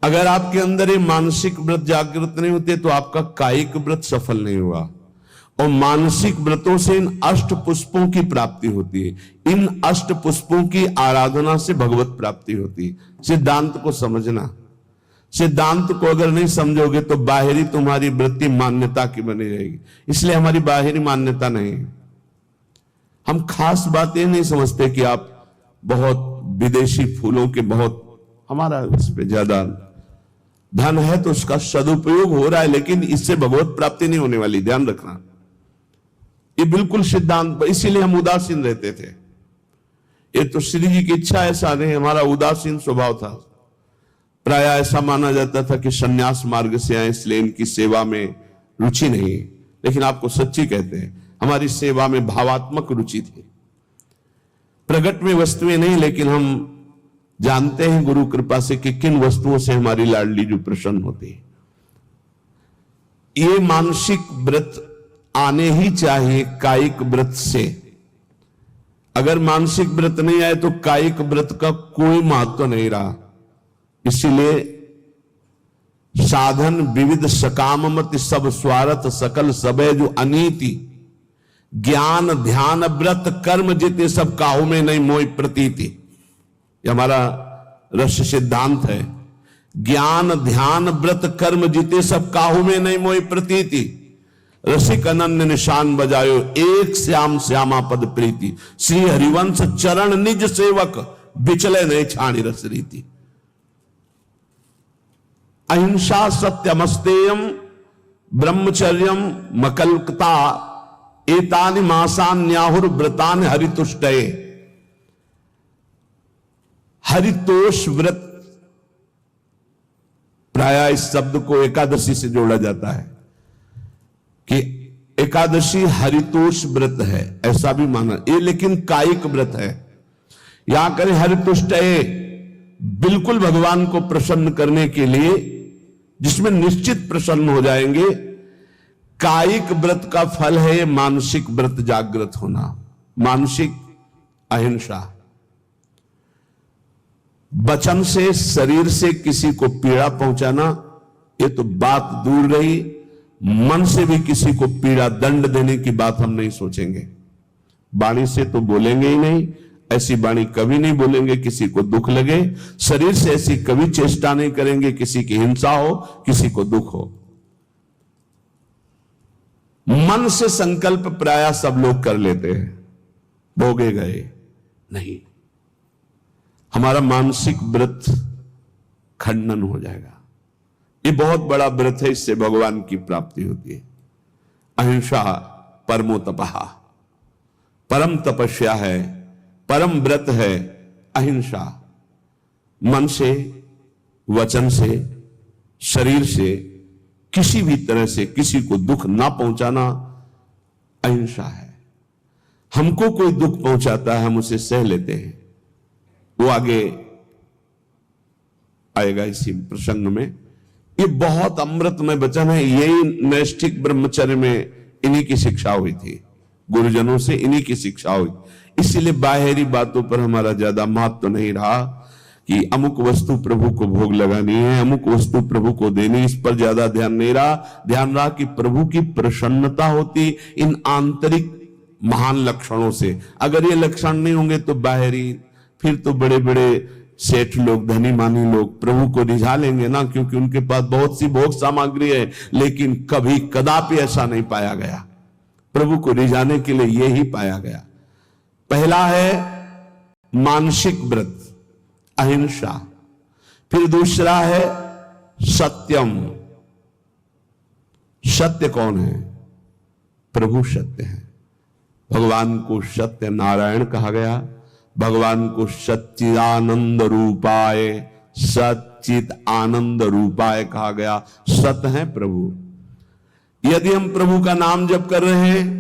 अगर आपके अंदर ये मानसिक व्रत जागृत नहीं होते तो आपका कायिक व्रत सफल नहीं हुआ। और मानसिक व्रतों से इन अष्ट पुष्पों की प्राप्ति होती है। इन अष्ट पुष्पों की आराधना से भगवत प्राप्ति होती है। सिद्धांत को समझना। सिद्धांत को अगर नहीं समझोगे तो बाहरी तुम्हारी वृत्ति मान्यता की बनी रहेगी। इसलिए हमारी बाहरी मान्यता नहीं है। हम खास बातें नहीं समझते कि आप बहुत विदेशी फूलों के बहुत, हमारा इस पे ज्यादा धन है तो उसका सदुपयोग हो रहा है, लेकिन इससे भगवत प्राप्ति नहीं होने वाली, ध्यान रखना। ये बिल्कुल सिद्धांत, इसीलिए हम उदासीन रहते थे। ये तो श्री जी की इच्छा ऐसा नहीं, हमारा उदासीन स्वभाव था। प्राय ऐसा माना जाता था कि सन्यास मार्ग से आए इसलिए इनकी सेवा में रुचि नहीं। लेकिन आपको सच्ची कहते हैं, हमारी सेवा में भावात्मक रुचि थी। प्रगट में वस्तुएं नहीं, लेकिन हम जानते हैं गुरु कृपा से कि किन वस्तुओं से हमारी लाडली जो प्रसन्न होती है। ये मानसिक व्रत आने ही चाहिए कायिक व्रत से। अगर मानसिक व्रत नहीं आए तो कायिक व्रत का कोई महत्व नहीं रहा। इसीलिए साधन विविध सकाममति सब स्वार्थ सकल सबे जो अनीति, ज्ञान ध्यान व्रत कर्म जिते सब काहू में नहीं मोई प्रतीति। ये हमारा रस सिद्धांत है। ज्ञान ध्यान व्रत कर्म जिते सब काहू में नहीं मोई प्रतीति। रसिक अनन्य निशान बजायो एक श्याम श्यामा पद प्रीति। श्री हरिवंश चरण निज सेवक बिचले नहीं छाणी रस रीति। अहिंसा सत्यमस्तेयम ब्रह्मचर्यम मकल्कता एतानि मासान्याहुर व्रतानि हरितुष्टये। हरितोष व्रत, प्राय इस शब्द को एकादशी से जोड़ा जाता है कि एकादशी हरितोष व्रत है, ऐसा भी माना ये, लेकिन कायिक व्रत है। यहां करें हरितुष्टये, बिल्कुल भगवान को प्रसन्न करने के लिए, जिसमें निश्चित प्रसन्न हो जाएंगे। कायिक व्रत का फल है मानसिक व्रत जागृत होना। मानसिक अहिंसा, वचन से शरीर से किसी को पीड़ा पहुंचाना ये तो बात दूर रही, मन से भी किसी को पीड़ा दंड देने की बात हम नहीं सोचेंगे। वाणी से तो बोलेंगे ही नहीं, ऐसी वाणी कभी नहीं बोलेंगे किसी को दुख लगे। शरीर से ऐसी कभी चेष्टा नहीं करेंगे किसी की हिंसा हो, किसी को दुख हो। मन से संकल्प प्राय सब लोग कर लेते हैं, भोगे गए नहीं। हमारा मानसिक व्रत खंडन हो जाएगा। ये बहुत बड़ा व्रत है, इससे भगवान की प्राप्ति होती है। अहिंसा परमो तपः, परम तपस्या है, परम व्रत है अहिंसा। मन से, वचन से, शरीर से, किसी भी तरह से किसी को दुख ना पहुंचाना अहिंसा है। हमको कोई दुख पहुंचाता है, हम उसे सह लेते हैं। वो आगे आएगा इसी प्रसंग में। ये बहुत अमृतमय वचन है। यही नैष्ठिक ब्रह्मचर्य में इन्हीं की शिक्षा हुई थी, गुरुजनों से इन्हीं की शिक्षा हुई। इसीलिए बाहरी बातों पर हमारा ज्यादा महत्व नहीं रहा कि अमुक वस्तु प्रभु को भोग लगानी है, अमुक वस्तु प्रभु को देनी, इस पर ज्यादा ध्यान नहीं रहा। ध्यान रहा कि प्रभु की प्रसन्नता होती इन आंतरिक महान लक्षणों से। अगर ये लक्षण नहीं होंगे तो बाहरी, फिर तो बड़े बड़े सेठ लोग, धनी मानी लोग प्रभु को रिझा लेंगे ना, क्योंकि उनके पास बहुत सी भोग सामग्री है। लेकिन कभी कदापि ऐसा नहीं पाया गया। प्रभु को रिझाने के लिए यही पाया गया। पहला है मानसिक व्रत अहिंसा, फिर दूसरा है सत्यम। सत्य कौन है? प्रभु सत्य है। भगवान को सत्य नारायण कहा गया। भगवान को सच्चिदानंद रूपाय, सच्चित आनंद रूपाय कहा गया। सत्य है प्रभु। यदि हम प्रभु का नाम जप कर रहे हैं,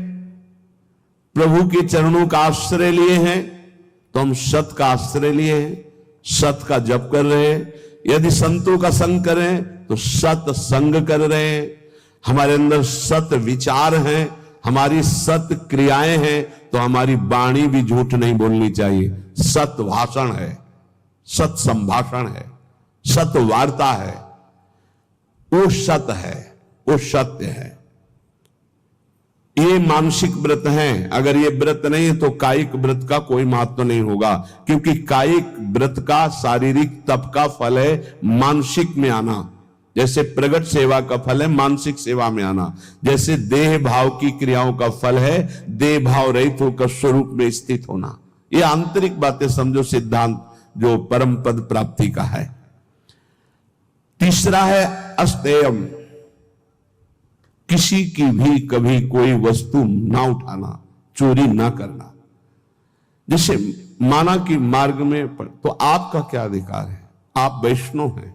प्रभु के चरणों का आश्रय लिए हैं, तो हम सत्य का आश्रय लिए हैं, सत्य का जप कर रहे हैं। यदि संतों का संग करें तो सत्य संग कर रहे हैं। हमारे अंदर सत्य विचार हैं, हमारी सत्य क्रियाएं हैं, तो हमारी वाणी भी झूठ नहीं बोलनी चाहिए। सत्य भाषण है, सत्य संभाषण है। सत वार्ता है, वो सत है, वो सत्य है। ये मानसिक व्रत हैं। अगर ये व्रत नहीं है तो कायिक व्रत का कोई महत्व नहीं होगा, क्योंकि कायिक व्रत का शारीरिक तप का फल है मानसिक में आना। जैसे प्रगट सेवा का फल है मानसिक सेवा में आना, जैसे देह भाव की क्रियाओं का फल है देह भाव रहित होकर स्वरूप में स्थित होना। ये आंतरिक बातें समझो, सिद्धांत जो परम पद प्राप्ति का है। तीसरा है अस्तेयम, किसी की भी कभी कोई वस्तु ना उठाना, चोरी ना करना। जैसे माना कि मार्ग में तो आपका क्या अधिकार है, आप वैष्णव हैं,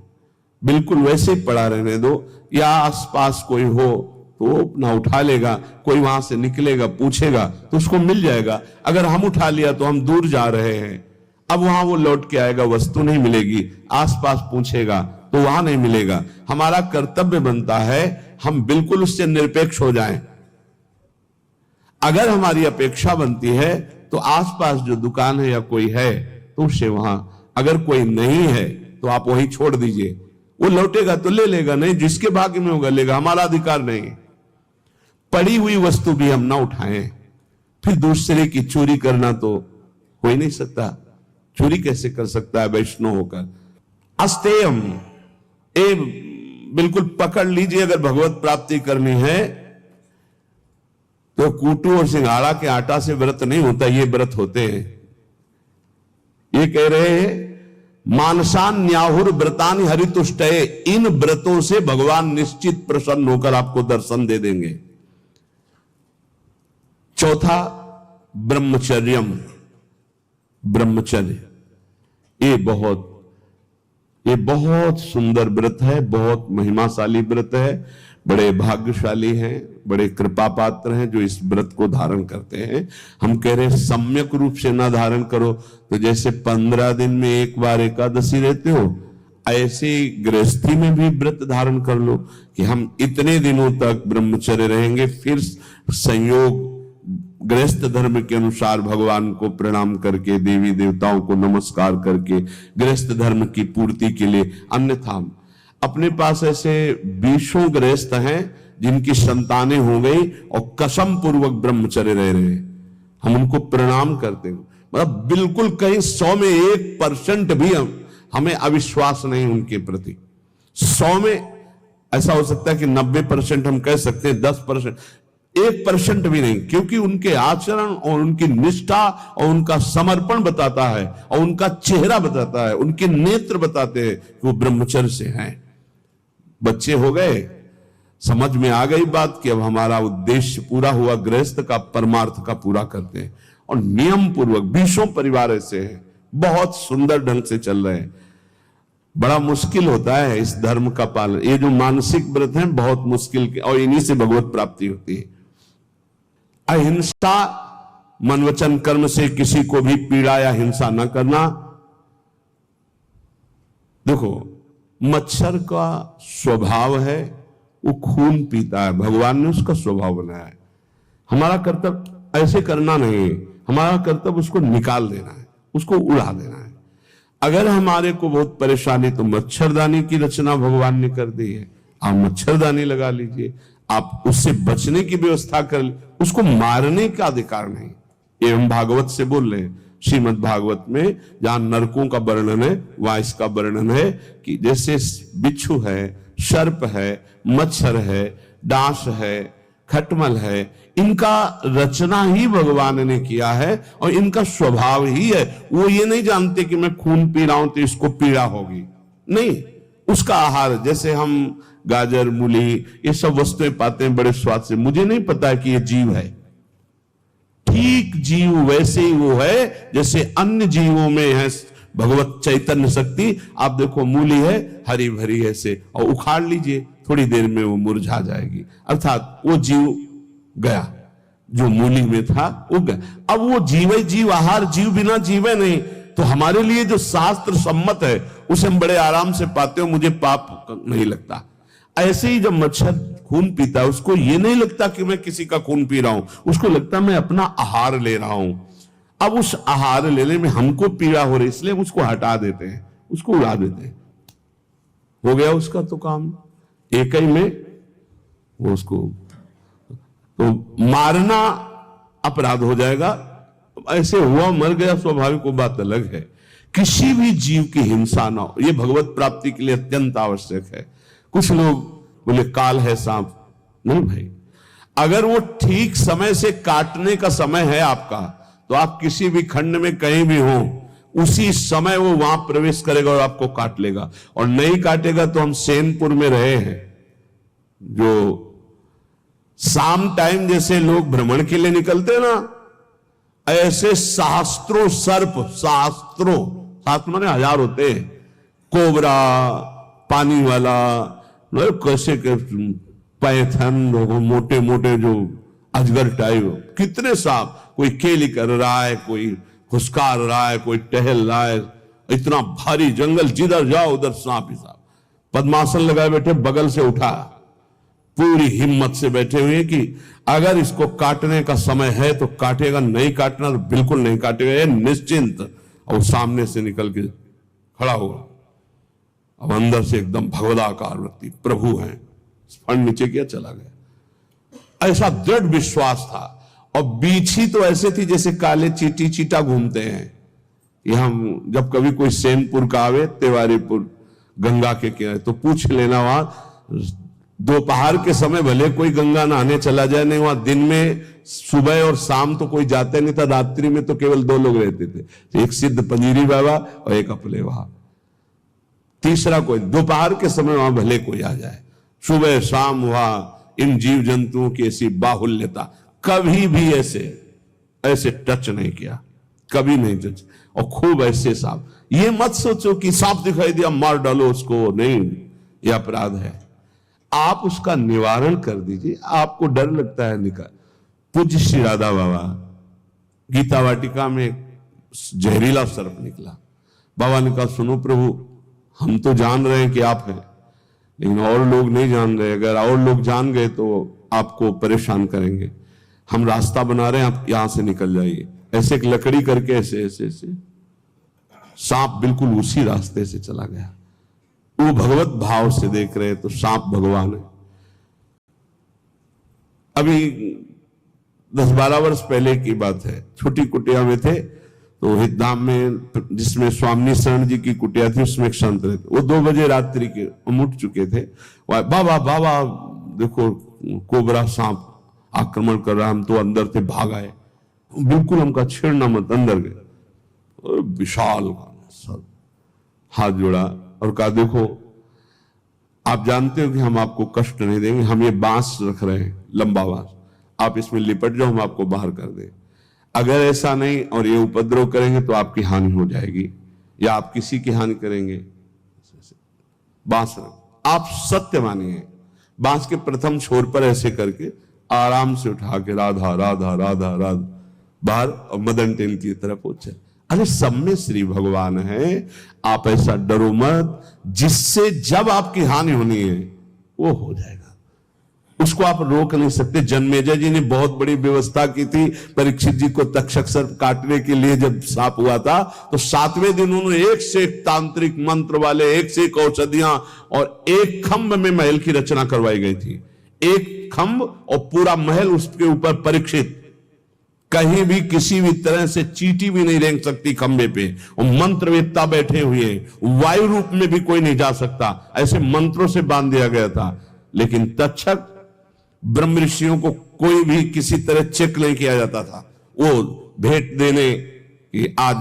बिल्कुल वैसे ही पड़ा रहने दो, या आसपास कोई हो तो अपना उठा लेगा, कोई वहां से निकलेगा पूछेगा तो उसको मिल जाएगा। अगर हम उठा लिया तो हम दूर जा रहे हैं, अब वहां वो लौट के आएगा, वस्तु नहीं मिलेगी, आसपास पूछेगा तो वहां नहीं मिलेगा। हमारा कर्तव्य बनता है हम बिल्कुल उससे निरपेक्ष हो जाएं। अगर हमारी अपेक्षा बनती है तो आसपास जो दुकान है या कोई है तो उससे वहां, अगर कोई नहीं है तो आप वही छोड़ दीजिए, वो लौटेगा तो ले लेगा, नहीं जिसके भाग्य में होगा लेगा, हमारा अधिकार नहीं। पड़ी हुई वस्तु भी हम ना उठाएं। फिर दूसरे की चोरी करना तो हो ही नहीं सकता, चोरी कैसे कर सकता है वैष्णव होकर। अस्तेयम, ए बिल्कुल पकड़ लीजिए, अगर भगवत प्राप्ति करनी है तो कूटू और सिंघाड़ा के आटा से व्रत नहीं होता, ये व्रत होते हैं। ये कह रहे हैं मानसान न्याहुर व्रतानि हरितुष्टये, इन व्रतों से भगवान निश्चित प्रसन्न होकर आपको दर्शन दे देंगे। चौथा ब्रह्मचर्यम, ब्रह्मचर्य, ये बहुत सुंदर व्रत है, बहुत महिमाशाली व्रत है। बड़े भाग्यशाली हैं, बड़े कृपा पात्र हैं जो इस व्रत को धारण करते हैं। हम कह रहे हैं सम्यक रूप से ना धारण करो तो जैसे 15 दिन में एक बार एकादशी रहते हो, ऐसे गृहस्थी में भी व्रत धारण कर लो कि हम इतने दिनों तक ब्रह्मचर्य रहेंगे, फिर संयोग गृहस्थ धर्म के अनुसार भगवान को प्रणाम करके, देवी देवताओं को नमस्कार करके गृहस्थ धर्म की पूर्ति के लिए। अन्यथा अपने पास ऐसे 20 गृहस्थ हैं जिनकी संतानें हो गई और कसम पूर्वक ब्रह्मचर्य रह रहे हैं, हम उनको प्रणाम करते हैं। मतलब बिल्कुल कहीं 100 में 1% भी हमें अविश्वास नहीं उनके प्रति। 100 में ऐसा हो सकता है कि 90% हम कह सकते हैं, 10%, 1% भी नहीं, क्योंकि उनके आचरण और उनकी निष्ठा और उनका समर्पण बताता है और उनका चेहरा बताता है, उनके नेत्र बताते हैं कि वो ब्रह्मचर्य से हैं। बच्चे हो गए, समझ में आ गई बात कि अब हमारा उद्देश्य पूरा हुआ, गृहस्थ का परमार्थ का पूरा करते हैं और नियम पूर्वक 20 परिवार ऐसे हैं, बहुत सुंदर ढंग से चल रहे हैं। बड़ा मुश्किल होता है इस धर्म का पालन, ये जो मानसिक व्रत हैं बहुत मुश्किल के, और इन्हीं से भगवत प्राप्ति होती है। अहिंसा, मन वचन कर्म से किसी को भी पीड़ा या हिंसा न करना। देखो मच्छर का स्वभाव है वो खून पीता है, भगवान ने उसका स्वभाव बनाया है। हमारा कर्तव्य ऐसे करना नहीं है, हमारा कर्तव्य उसको निकाल देना है, उसको उड़ा देना है। अगर हमारे को बहुत परेशानी तो मच्छरदानी की रचना भगवान ने कर दी है, आप मच्छरदानी लगा लीजिए, आप उससे बचने की व्यवस्था कर ली, उसको मारने का अधिकार नहीं। ये हम भागवत से बोल रहे हैं, श्रीमद् भागवत में जहां नरकों का वर्णन है वहां इसका वर्णन है कि जैसे बिच्छू है, सर्प है, मच्छर है, डांस है, खटमल है, इनका रचना ही भगवान ने किया है और इनका स्वभाव ही है। वो ये नहीं जानते कि मैं खून पी रहा हूं तो इसको पीड़ा होगी, नहीं, उसका आहार, जैसे हम गाजर मूली ये सब वस्तुएं पाते हैं बड़े स्वाद से, मुझे नहीं पता कि ये जीव है। ठीक जीव वैसे ही वो है जैसे अन्य जीवों में है भगवत चैतन्य शक्ति। आप देखो मूली है हरी भरी ऐसे, और उखाड़ लीजिए थोड़ी देर में वो मुरझा जाएगी, अर्थात वो जीव गया जो मूली में था वो गया। अब वो जीवे जीव, आहार जीव बिना जीवे नहीं। तो हमारे लिए जो शास्त्र सम्मत है उसे हम बड़े आराम से पाते हो, मुझे पाप नहीं लगता। ऐसे ही जब मच्छर खून पीता है उसको ये नहीं लगता कि मैं किसी का खून पी रहा हूं, उसको लगता मैं अपना आहार ले रहा हूं। अब उस आहार लेने में हमको पीड़ा हो रही, इसलिए उसको हटा देते हैं, उसको उड़ा देते हैं। हो गया उसका तो काम, एक ही में वो उसको तो मारना अपराध हो जाएगा। ऐसे हुआ, मर गया, स्वाभाविक वो बात अलग है। किसी भी जीव की हिंसा ना हो, यह भगवत प्राप्ति के लिए अत्यंत आवश्यक है। कुछ लोग बोले काल है सांप, नहीं भाई, अगर वो ठीक समय से काटने का समय है आपका, तो आप किसी भी खंड में कहीं भी हो, उसी समय वो वहां प्रवेश करेगा और आपको काट लेगा। और नहीं काटेगा तो हम सेनपुर में रहे हैं, जो शाम टाइम जैसे लोग भ्रमण के लिए निकलते हैं ना, ऐसे सहस्त्रों सर्प, शास्त्र माने हजार होते हैं, कोबरा, पानी वाला, कैसे पैथन, मोटे मोटे जो अजगर टाइप, कितने सांप, कोई केली कर रहा है, कोई फुसकार रहा है, कोई टहल रहा है, इतना भारी जंगल, जिधर जाओ उधर सांप ही सांप। पद्मासन लगाए बैठे, बगल से उठा, पूरी हिम्मत से बैठे हुए कि अगर इसको काटने का समय है तो काटेगा, नहीं काटना तो बिल्कुल नहीं काटेगा, ये निश्चिंत। और सामने से निकल के खड़ा होगा, अब अंदर से एकदम भगवदाकार व्यक्ति, प्रभु हैं, फंड नीचे किया, चला गया। ऐसा दृढ़ विश्वास था। और बीछी तो ऐसे थी जैसे काले चीटी चीटा घूमते हैं। ये हम जब कभी कोई सेनपुर का आवे, तिवारीपुर गंगा के किनारे, तो पूछ लेना, वहां दोपहर के समय भले कोई गंगा नहाने चला जाए, नहीं वहां दिन में सुबह और शाम तो कोई जाता नहीं था, रात्रि में तो केवल 2 लोग रहते थे, एक सिद्ध पंजीरी बाबा और एक अपले वहां, तीसरा कोई। दोपहर के समय वहां भले कोई आ जाए, सुबह शाम वहां इन जीव जंतुओं की ऐसी बाहुल्यता, कभी भी ऐसे टच नहीं किया, कभी नहीं टच। और खूब ऐसे सांप, ये मत सोचो कि सांप दिखाई दिया मार डालो उसको, नहीं, यह अपराध है। आप उसका निवारण कर दीजिए। आपको डर लगता है निकाल। पूज्य श्री राधा बाबा गीता वाटिका में जहरीला सर्प निकला, बाबा ने कहा सुनो प्रभु, हम तो जान रहे हैं कि आप हैं, लेकिन और लोग नहीं जान रहे, अगर और लोग जान गए तो आपको परेशान करेंगे, हम रास्ता बना रहे हैं, आप यहां से निकल जाइए। ऐसे एक लकड़ी करके ऐसे ऐसे ऐसे सांप बिल्कुल उसी रास्ते से चला गया। वो भगवत भाव से देख रहे तो सांप भगवान है। अभी 10-12 वर्ष पहले की बात है, छोटी कुटिया में थे, तो हितधाम में जिसमें स्वामी शरण जी की कुटिया थी, उसमें एक संत रहते, वो 2 बजे रात्रि के उठ चुके थे, बाबा बाबा देखो कोबरा सांप आक्रमण कर रहा, हम तो अंदर थे, भाग आए, बिल्कुल हमका छेड़ना मत, अंदर गए, विशाल हाथ जोड़ा और कहा देखो आप जानते हो कि हम आपको कष्ट नहीं देंगे, हम ये बांस रख रहे हैं, लंबा बांस, आप इसमें लिपट जाओ, हम आपको बाहर कर दें। अगर ऐसा नहीं और ये उपद्रव करेंगे तो आपकी हानि हो जाएगी या आप किसी की हानि करेंगे। बांस आप सत्य मानिए, बांस के प्रथम छोर पर ऐसे करके आराम से उठा के राधा राधा राधा राधा बाहर, और मदन टेन की तरफ पहुंचे। अरे सब में श्री भगवान है, आप ऐसा डरो मत, जिससे जब आपकी हानि होनी है वो हो जाएगा, उसको आप रोक नहीं सकते। जन्मेजय जी ने बहुत बड़ी व्यवस्था की थी परीक्षित जी को तक्षक सर्प काटने के लिए। जब सांप हुआ था तो 7वें दिन उन्होंने एक से एक तांत्रिक मंत्र वाले, एक से एक औषधियां, और एक खंभ में महल की रचना करवाई गई थी। एक खंभ और पूरा महल, उसके ऊपर परीक्षित, कहीं भी किसी भी तरह से चींटी भी नहीं रेंग सकती खंबे पे, और मंत्रवेत्ता बैठे हुए, वायु रूप में भी कोई नहीं जा सकता, ऐसे मंत्रों से बांध दिया गया था। लेकिन तक्षक ब्रह्म ऋषियों को कोई भी किसी तरह चेक नहीं किया जाता था। वो भेंट देने कि आज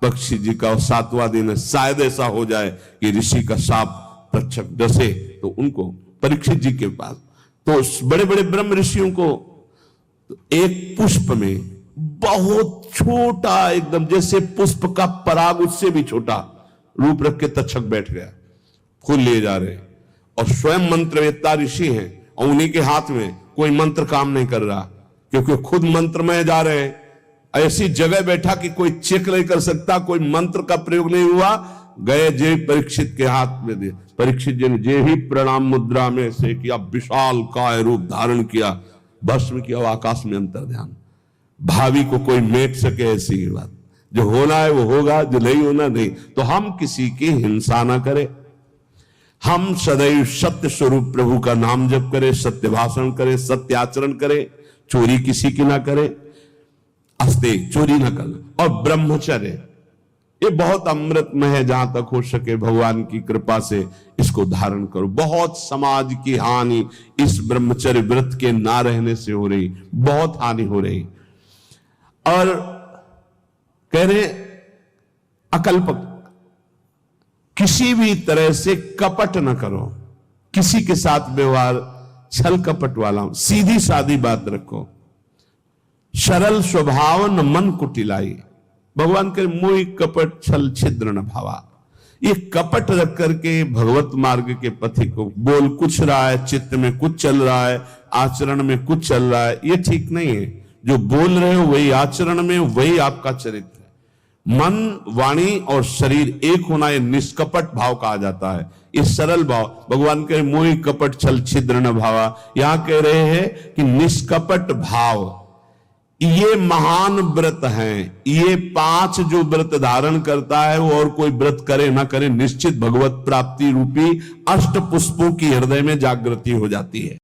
पक्षी जी का 7वां दिन है, शायद ऐसा हो जाए कि ऋषि का साप तक्षक डसे, तो उनको परीक्षित जी के पास, तो बड़े बड़े ब्रह्म ऋषियों को एक पुष्प में बहुत छोटा, एकदम जैसे पुष्प का पराग उससे भी छोटा रूप रख के तक्षक बैठ गया, फूल लिए जा रहे, और स्वयं मंत्रवेत्ता ऋषि हैं, और उन्हीं के हाथ में कोई मंत्र काम नहीं कर रहा, क्योंकि खुद मंत्र में जा रहे हैं। ऐसी जगह बैठा कि कोई चेक नहीं कर सकता, कोई मंत्र का प्रयोग नहीं हुआ। गए जे परीक्षित के हाथ में दे, परीक्षित जी ने जे ही प्रणाम मुद्रा में से किया, विशाल काय रूप धारण किया, भस्म किया, आकाश में अंतर ध्यान। भावी को कोई मेट सके ऐसी बात, जो होना है वो होगा, जो नहीं होना नहीं। तो हम किसी की हिंसा ना करें। हम सदैव सत्य स्वरूप प्रभु का नाम जप करें, सत्य भाषण करें, सत्य आचरण करें, चोरी किसी की ना करें, अस्ते चोरी ना करना, और ब्रह्मचर्य ये बहुत अमृतमय है। जहां तक हो सके भगवान की कृपा से इसको धारण करो। बहुत समाज की हानि इस ब्रह्मचर्य व्रत के ना रहने से हो रही, बहुत हानि हो रही। और कह रहे अकल्प, किसी भी तरह से कपट न करो, किसी के साथ व्यवहार छल कपट वाला, सीधी सादी बात रखो, सरल स्वभाव न मन कुटिलाई। भगवान के मोहि कपट छल छिद्र न भावा। ये कपट रख करके भगवत मार्ग के पथि को, बोल कुछ रहा है, चित्त में कुछ चल रहा है, आचरण में कुछ चल रहा है, ये ठीक नहीं है। जो बोल रहे हो वही आचरण में, वही आपका चरित्र है। मन, वाणी और शरीर एक होना, ये निष्कपट भाव कहा जाता है। ये सरल भाव। भगवान कह मोहि कपट छल छिद्र न भावा, यहां कह रहे हैं कि निष्कपट भाव ये महान व्रत हैं। ये 5 जो व्रत धारण करता है वो और कोई व्रत करे ना करे, निश्चित भगवत प्राप्ति रूपी अष्ट पुष्पों की हृदय में जागृति हो जाती है।